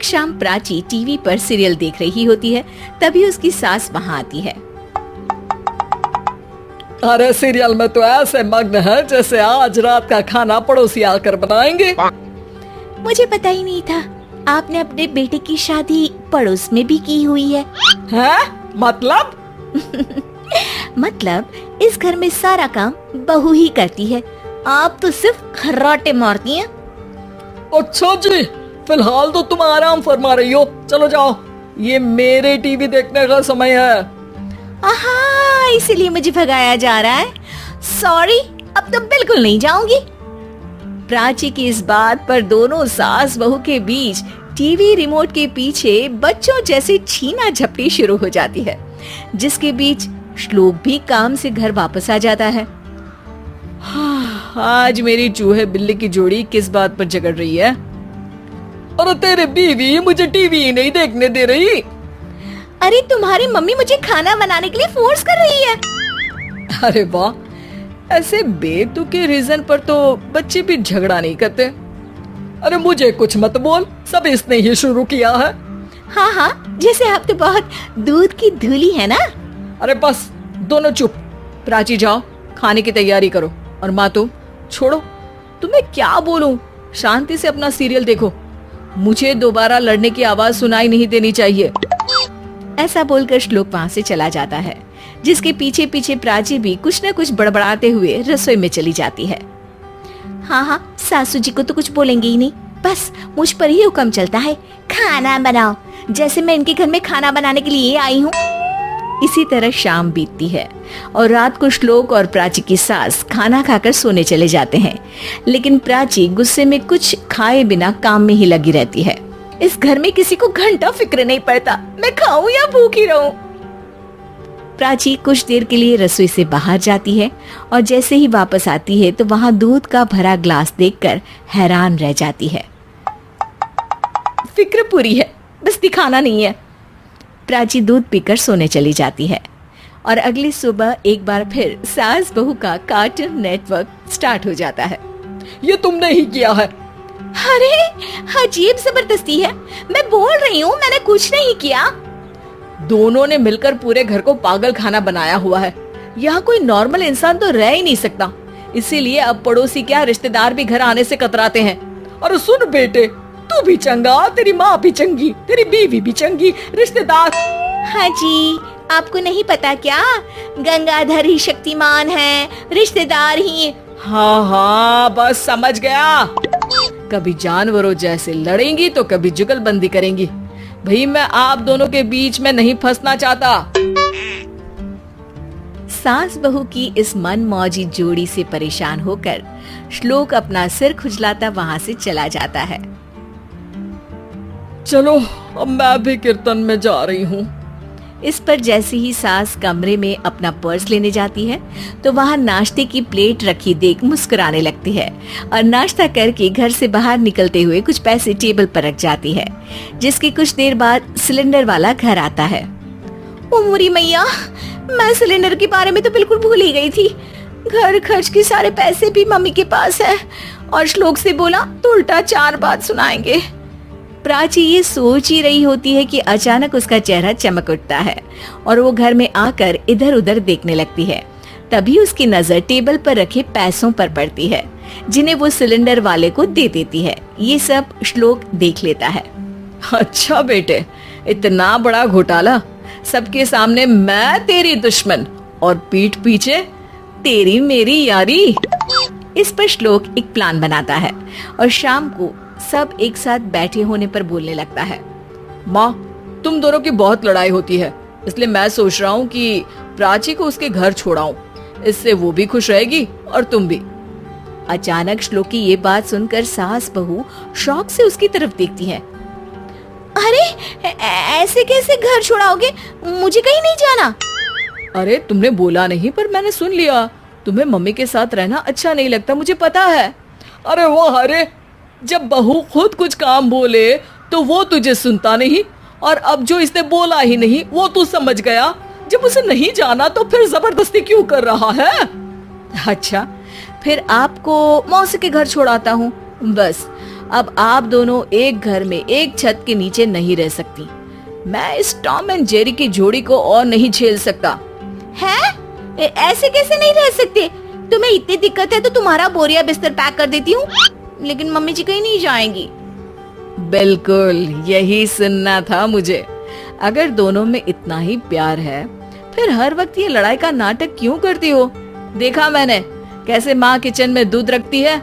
एक शाम प्राची टीवी पर सीरियल देख रही होती है, तभी उसकी सास वहाँ आती है। अरे सीरियल में तो ऐसे मग्न है जैसे आज रात का खाना पड़ोसी आकर बनाएंगे। मुझे पता ही नहीं था आपने अपने बेटे की शादी पड़ोस में भी की हुई है। हैं? मतलब? मतलब इस घर में सारा काम बहू ही करती है, आप तो सिर्फ खर्राटे मारती हैं। अच्छा जी, फिलहाल तो तुम आराम फरमा रही हो, चलो जाओ, ये मेरे टीवी देखने का समय है। आहा, इसीलिए मुझे भगाया जा रहा है। सॉरी, अब तो बिल्कुल नहीं जाऊंगी। प्राची की इस बात पर दोनों सास बहू के बीच टीवी रिमोट के पीछे बच्चों जैसे छीना झपटी शुरू हो जाती है, जिसके बीच श्लोक भी काम से घर वापस आ जाता है। आज मेरी चूहे बिल्ली की जोड़ी किस बात पर झगड़ रही है? अरे तेरे बीवी मुझे टीवी ही नहीं देखने दे रही। अरे तुम्हारी मम्मी मुझे खाना बनाने के लिए फोर्स कर रही है। अरे वाह, ऐसे बेतुके रीजन पर तो बच्चे भी झगड़ा नहीं करते। अरे मुझे कुछ मत बोल, सब इसने ही शुरू किया है। हाँ हाँ, जैसे आप तो बहुत दूध की धूली है ना। अरे बस दोनों चुप। प्राची जाओ, खाने की तैयारी करो, और माँ तुम छोड़ो, तुम्हें क्या बोलूं, शांति से अपना सीरियल देखो, मुझे दोबारा लड़ने की आवाज सुनाई नहीं देनी चाहिए। ऐसा बोलकर श्लोक वहाँ से चला जाता है, जिसके पीछे पीछे प्राची भी कुछ न कुछ बड़बड़ाते हुए रसोई में चली जाती है। हाँ हाँ, सासू जी को तो कुछ बोलेंगे ही नहीं, बस मुझ पर ही हुक्म चलता है, खाना बनाओ, जैसे मैं इनके घर में खाना बनाने के लिए आई हूँ। इसी तरह शाम बीतती है और रात को श्लोक और प्राची की सास खाना खाकर सोने चले जाते हैं, लेकिन प्राची गुस्से में कुछ खाए बिना काम में ही लगी रहती है। इस घर में किसी को घंटा फिक्र नहीं पड़ता, मैं खाऊं या भूखी रहूं। प्राची कुछ देर के लिए रसोई से बाहर जाती है और जैसे ही वापस आती है तो वहाँ दूध का भरा ग्लास देखकर हैरान रह जाती है। फिक्र पूरी है, बस दिखाना नहीं है। प्राची दूध पीकर सोने चली जाती है और अगली सुबह एक बार फिर सास बहू का कार्टून नेटवर्क स्टार्ट हो जाता है। ये तुमने ही किया है। अरे अजीब जबरदस्ती है, मैं बोल रही हूँ मैंने कुछ नहीं किया। दोनों ने मिलकर पूरे घर को पागल खाना बनाया हुआ है। यहाँ कोई नॉर्मल इंसान तो रह ही नहीं सकता, इसीलिए अब पड़ोसी क्या रिश्तेदार भी घर आने से कतराते हैं। और सुन बेटे, तू भी चंगा, तेरी माँ भी चंगी, तेरी बीवी भी चंगी, रिश्तेदार। हाँ जी, आपको नहीं पता क्या, गंगाधर ही शक्तिमान है, रिश्तेदार ही। हाँ हाँ, बस समझ गया। कभी जानवरों जैसे लड़ेंगी तो कभी जुगलबंदी करेंगी। भाई मैं आप दोनों के बीच में नहीं फंसना चाहता। सास बहू की इस मनमौजी जोड़ी से परेशान होकर श्लोक अपना सिर खुजलाता वहाँ से चला जाता है। चलो अब मैं भी कीर्तन में जा रही हूँ। इस पर जैसे ही सास कमरे में अपना पर्स लेने जाती है तो वहाँ नाश्ते की प्लेट रखी देख मुस्कुराने लगती है और नाश्ता करके घर से बाहर निकलते हुए कुछ पैसे टेबल पर रख जाती है, जिसके कुछ देर बाद सिलेंडर वाला घर आता है। ओ मुरी मैया, मैं सिलेंडर के बारे में तो बिल्कुल भूल ही गई थी। घर खर्च के सारे पैसे भी मम्मी के पास है और श्लोक से बोला तो उल्टा 4 बात सुनाएंगे। प्राची ये सोच ही रही होती है कि अचानक उसका चेहरा चमक उठता है और वो घर में आकर इधर उधर देखने लगती है। तभी उसकी नजर टेबल पर रखे पैसों पर पड़ती है, जिन्हें वो सिलेंडर वाले को दे देती है। ये सब श्लोक देख लेता है। अच्छा बेटे, इतना बड़ा घोटाला, सबके सामने मैं तेरी दुश्मन और पीठ पीछे तेरी मेरी यारी। इस पर श्लोक एक प्लान बनाता है और शाम को सब एक साथ बैठे होने पर बोलने लगता है। माँ, तुम दोनों की बहुत लड़ाई होती है, इसलिए मैं सोच रहा हूँ कि प्राची को उसके घर छोड़ाऊं, इससे वो भी खुश रहेगी और तुम भी। अचानक श्लोक की ये बात सुनकर सास बहू शौक से उसकी तरफ देखती हैं। अरे ऐसे कैसे घर छोड़ाओगे, मुझे कहीं नहीं जाना। अरे तुमने बोला नहीं पर मैंने सुन लिया, तुम्हें मम्मी के साथ रहना अच्छा नहीं लगता, मुझे पता है। अरे वाह, अरे जब बहू खुद कुछ काम बोले तो वो तुझे सुनता नहीं, और अब जो इसने बोला ही नहीं वो तू समझ गया। जब उसे नहीं जाना तो फिर जबरदस्ती क्यों कर रहा है? अच्छा, फिर आपको मौसी के घर छोड़ाता हूँ, बस अब आप दोनों एक घर में एक छत के नीचे नहीं रह सकती। मैं इस टॉम एंड जेरी की जोड़ी को और नहीं झेल सकता। है? ऐसे कैसे नहीं रह सकते? तुम्हें इतनी दिक्कत है तो तुम्हारा बोरिया बिस्तर पैक कर देती हूँ, लेकिन मम्मी जी कहीं नहीं जाएंगी। बिल्कुल यही सुनना था मुझे। अगर दोनों में इतना ही प्यार है फिर हर वक्त ये लड़ाई का नाटक क्यों करती हो? देखा मैंने कैसे माँ किचन में दूध रखती है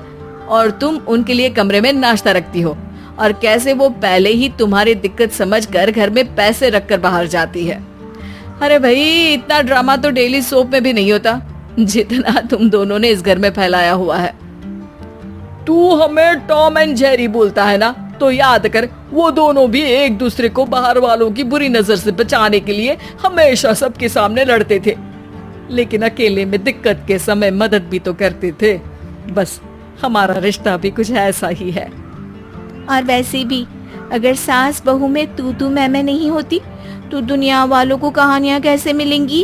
और तुम उनके लिए कमरे में नाश्ता रखती हो, और कैसे वो पहले ही तुम्हारी दिक्कत समझकर घर में पैसे रखकर बाहर जाती है। अरे भाई, इतना ड्रामा तो डेली सोप में भी नहीं होता जितना तुम दोनों ने इस घर में फैलाया हुआ है। तू हमें टॉम एंड जेरी बोलता है ना, तो याद कर वो दोनों भी एक दूसरे को बाहर वालों की बुरी नजर से बचाने के लिए हमेशा सबके सामने लड़ते थे, लेकिन अकेले में दिक्कत के समय मदद भी तो करते थे। बस हमारा रिश्ता भी कुछ ऐसा ही है। और वैसे भी अगर सास बहू में तू मैं नहीं होती तो दुनिया वालों को कहानियां कैसे मिलेंगी?